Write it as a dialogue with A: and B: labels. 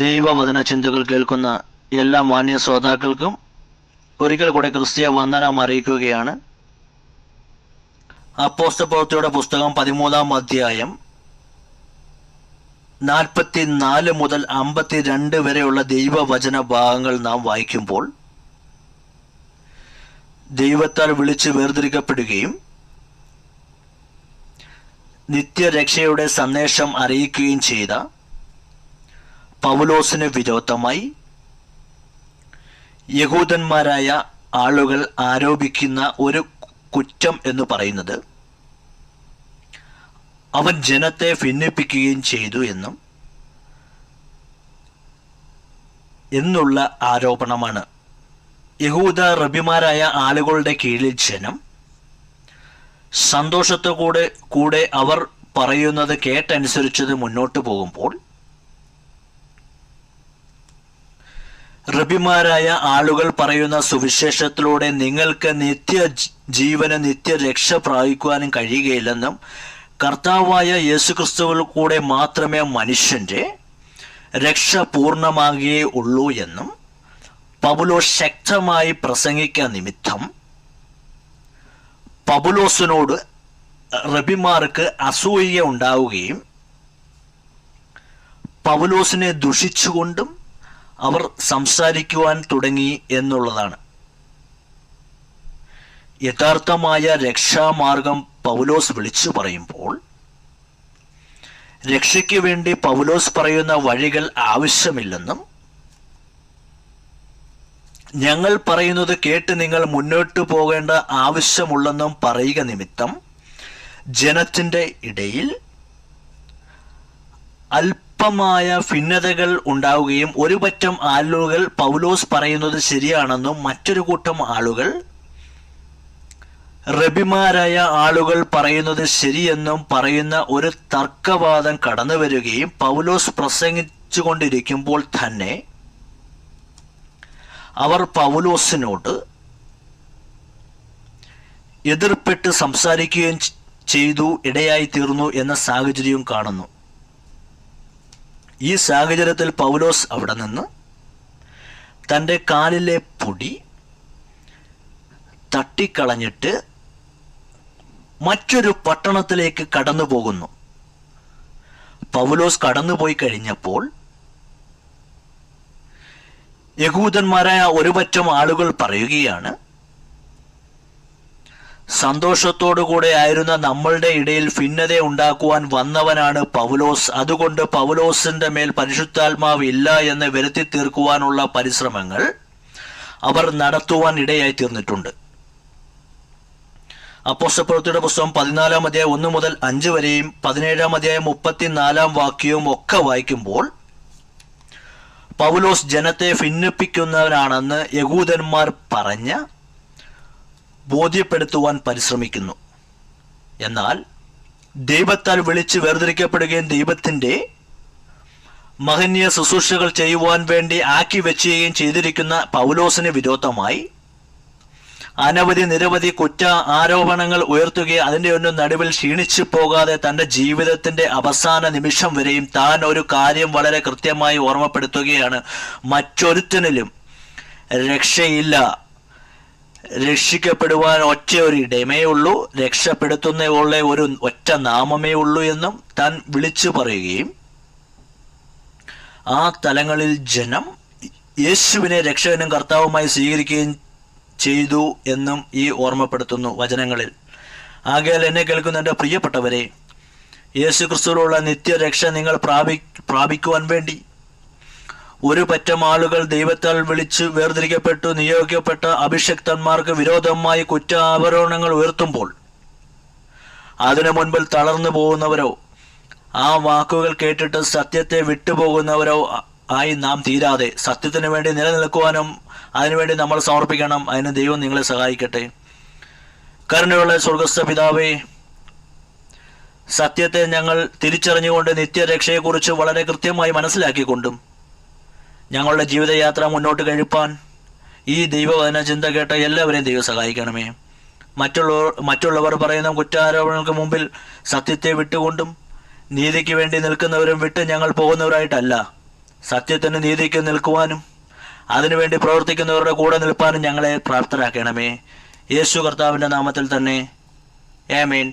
A: ദൈവവചന ചിന്തകൾ കേൾക്കുന്ന എല്ലാ മാന്യ ശ്രോതാക്കൾക്കും ഒരിക്കൽ കൂടെ ക്രിസ്തീയ വന്ദനം അറിയിക്കുകയാണ്. അപ്പോസ്തലപ്രവൃത്തിയുടെ പുസ്തകം 13-ാം അധ്യായം 44 മുതൽ 52 വരെയുള്ള ദൈവവചന ഭാഗങ്ങൾ നാം വായിക്കുമ്പോൾ ദൈവത്താൽ വിളിച്ച് വേർതിരിക്കപ്പെടുകയും നിത്യരക്ഷയുടെ സന്ദേശം അറിയിക്കുകയും ചെയ്ത പൗലോസിന് വിരോധമായി യഹൂദന്മാരായ ആളുകൾ ആരോപിക്കുന്ന ഒരു കുറ്റം എന്ന് പറയുന്നത് അവൻ ജനത്തെ ഭിന്നിപ്പിക്കുകയും ചെയ്തു എന്നുള്ള ആരോപണമാണ്. യഹൂദ റബിമാരായ ആളുകളുടെ കീഴിൽ ജനം സന്തോഷത്തോടെ അവർ പറയുന്നത് കേട്ടനുസരിച്ചത് മുന്നോട്ട് പോകുമ്പോൾ റബിമാരായ ആളുകൾ പറയുന്ന സുവിശേഷത്തിലൂടെ നിങ്ങൾക്ക് നിത്യജീവന് നിത്യരക്ഷ പ്രാപിക്കുവാനും കഴിയുകയില്ലെന്നും കർത്താവായ യേശുക്രിസ്തുവിൽ കൂടെ മാത്രമേ മനുഷ്യൻ്റെ രക്ഷ പൂർണ്ണമാകുകയുള്ളൂ എന്നും പൗലോസ് ശക്തമായി പ്രസംഗിക്കാൻ നിമിത്തം പൗലോസിനോട് റബിമാർക്ക് അസൂയ ഉണ്ടാവുകയും പൗലോസിനെ ദുഷിച്ചുകൊണ്ടും അവർ സംസാരിക്കുവാൻ തുടങ്ങി എന്നുള്ളതാണ്. യഥാർത്ഥമായ രക്ഷാമാർഗം പൗലോസ് വിളിച്ചു പറയുമ്പോൾ രക്ഷയ്ക്ക് വേണ്ടി പൗലോസ് പറയുന്ന വഴികൾ ആവശ്യമില്ലെന്നും ഞങ്ങൾ പറയുന്നത് കേട്ട് നിങ്ങൾ മുന്നോട്ട് പോകേണ്ട ആവശ്യമുള്ളെന്നും പറയുക നിമിത്തം ജനത്തിൻ്റെ ഇടയിൽ അല്പമായ ഭിന്നതകൾ ഉണ്ടാവുകയും ഒരു പറ്റം ആളുകൾ പൗലോസ് പറയുന്നത് ശരിയാണെന്നും മറ്റൊരു കൂട്ടം ആളുകൾ റബിമാരായ ആളുകൾ പറയുന്നത് ശരിയെന്നും പറയുന്ന ഒരു തർക്കവാദം കടന്നു വരികയും പൗലോസ് പ്രസംഗിച്ചു കൊണ്ടിരിക്കുമ്പോൾ തന്നെ അവർ പൗലോസിനോട് എതിർപ്പെട്ട് സംസാരിക്കുകയും ചെയ്തു ഇടയായി തീർന്നു എന്ന സാഹചര്യവും കാണുന്നു. ഈ സാഹചര്യത്തിൽ പൗലോസ് അവിടെ നിന്ന് തൻ്റെ കാലിലെ പൊടി തട്ടിക്കളഞ്ഞിട്ട് മറ്റൊരു പട്ടണത്തിലേക്ക് കടന്നു പോകുന്നു. പൗലോസ് കടന്നുപോയി കഴിഞ്ഞപ്പോൾ യഹൂദന്മാരായ ഒരുപറ്റം ആളുകൾ പറയുകയാണ്, സന്തോഷത്തോടുകൂടെ ആയിരുന്ന നമ്മളുടെ ഇടയിൽ ഭിന്നത ഉണ്ടാക്കുവാൻ വന്നവനാണ് പൗലോസ്. അതുകൊണ്ട് പൗലോസിന്റെ മേൽ പരിശുദ്ധാത്മാവ് ഇല്ല എന്ന് വരുത്തി തീർക്കുവാനുള്ള പരിശ്രമങ്ങൾ അവർ നടത്തുവാൻ ഇടയായി തീർന്നിട്ടുണ്ട്. അപ്പോസ്തലപ്രവൃത്തിയുടെ പുസ്തകം 14-ാം അധ്യായം 1 മുതൽ 5 വരെയും 17-ാം അധ്യായം 34-ാം വാക്യവും ഒക്കെ വായിക്കുമ്പോൾ പൗലോസ് ജനത്തെ ഭിന്നിപ്പിക്കുന്നവനാണെന്ന് യഹൂദന്മാർ പറഞ്ഞ് ബോധ്യപ്പെടുത്തുവാൻ പരിശ്രമിക്കുന്നു. എന്നാൽ ദൈവത്താൽ വിളിച്ച് വേർതിരിക്കപ്പെടുകയും ദൈവത്തിൻ്റെ മഹനീയ ശുശ്രൂഷകൾ ചെയ്യുവാൻ വേണ്ടി ആക്കി വെച്ചുകയും ചെയ്തിരിക്കുന്ന പൗലോസിന് വിരോധമായി നിരവധി കുറ്റ ആരോപണങ്ങൾ ഉയർത്തുകയും അതിൻ്റെ ഒന്നും നടുവിൽ ക്ഷീണിച്ചു പോകാതെ തൻ്റെ ജീവിതത്തിൻ്റെ അവസാന നിമിഷം വരെയും താൻ ഒരു കാര്യം വളരെ കൃത്യമായി ഓർമ്മപ്പെടുത്തുകയാണ്, മറ്റൊരുത്തനിലും രക്ഷയില്ല, രക്ഷിക്കപ്പെടുവാൻ ഒറ്റ ഒരു ഇടമേ ഉള്ളൂ, രക്ഷപ്പെടുത്തുന്നുള്ള ഒരു ഒറ്റ നാമമേ ഉള്ളൂ എന്നും താൻ വിളിച്ചു പറയുകയും ആ തലങ്ങളിൽ ജനം യേശുവിനെ രക്ഷകനും കർത്താവുമായി സ്വീകരിക്കുകയും ചെയ്തു എന്നും ഈ ഓർമ്മപ്പെടുത്തുന്നു വചനങ്ങളിൽ. ആകയാൽ എന്നെ കേൾക്കുന്ന എൻ്റെ പ്രിയപ്പെട്ടവരെ, യേശു ക്രിസ്തുവിലുള്ള നിത്യരക്ഷ നിങ്ങൾ പ്രാപിക്കുവാൻ വേണ്ടി ഒരു പറ്റം ആളുകൾ ദൈവത്താൽ വിളിച്ച് വേർതിരിക്കപ്പെട്ടു നിയോഗിക്കപ്പെട്ട അഭിഷക്തന്മാർക്ക് വിരോധമായി കുറ്റാരോപണങ്ങൾ ഉയർത്തുമ്പോൾ അതിനു മുൻപിൽ തളർന്നു പോകുന്നവരോ ആ വാക്കുകൾ കേട്ടിട്ട് സത്യത്തെ വിട്ടുപോകുന്നവരോ ആയി നാം തീരാതെ സത്യത്തിന് വേണ്ടി നിലനിൽക്കുവാനും അതിനുവേണ്ടി നമ്മൾ സമർപ്പിക്കണം. അതിന് ദൈവം നിങ്ങളെ സഹായിക്കട്ടെ. കരുണയുള്ള സ്വർഗസ്ഥ പിതാവേ, സത്യത്തെ ഞങ്ങൾ തിരിച്ചറിഞ്ഞുകൊണ്ട് നിത്യരക്ഷയെക്കുറിച്ച് വളരെ കൃത്യമായി മനസ്സിലാക്കിക്കൊണ്ടും ഞങ്ങളുടെ ജീവിതയാത്ര മുന്നോട്ട് കഴിപ്പാൻ ഈ ദൈവവചന ചിന്ത കേട്ട എല്ലാവരെയും ദൈവം സഹായിക്കണമേ. മറ്റുള്ളവർ പറയുന്ന കുറ്റാരോപണങ്ങൾക്ക് മുമ്പിൽ സത്യത്തെ വിട്ടുകൊണ്ടും നീതിക്ക് വേണ്ടി നിൽക്കുന്നവരും വിട്ട് ഞങ്ങൾ പോകുന്നവരായിട്ടല്ല, സത്യത്തിന് നീതിക്ക് നിൽക്കുവാനും അതിനുവേണ്ടി പ്രവർത്തിക്കുന്നവരുടെ കൂടെ നിൽപ്പാനും ഞങ്ങളെ പ്രാപ്തരാക്കണമേ. യേശു കർത്താവിൻ്റെ നാമത്തിൽ തന്നെ ആമേൻ.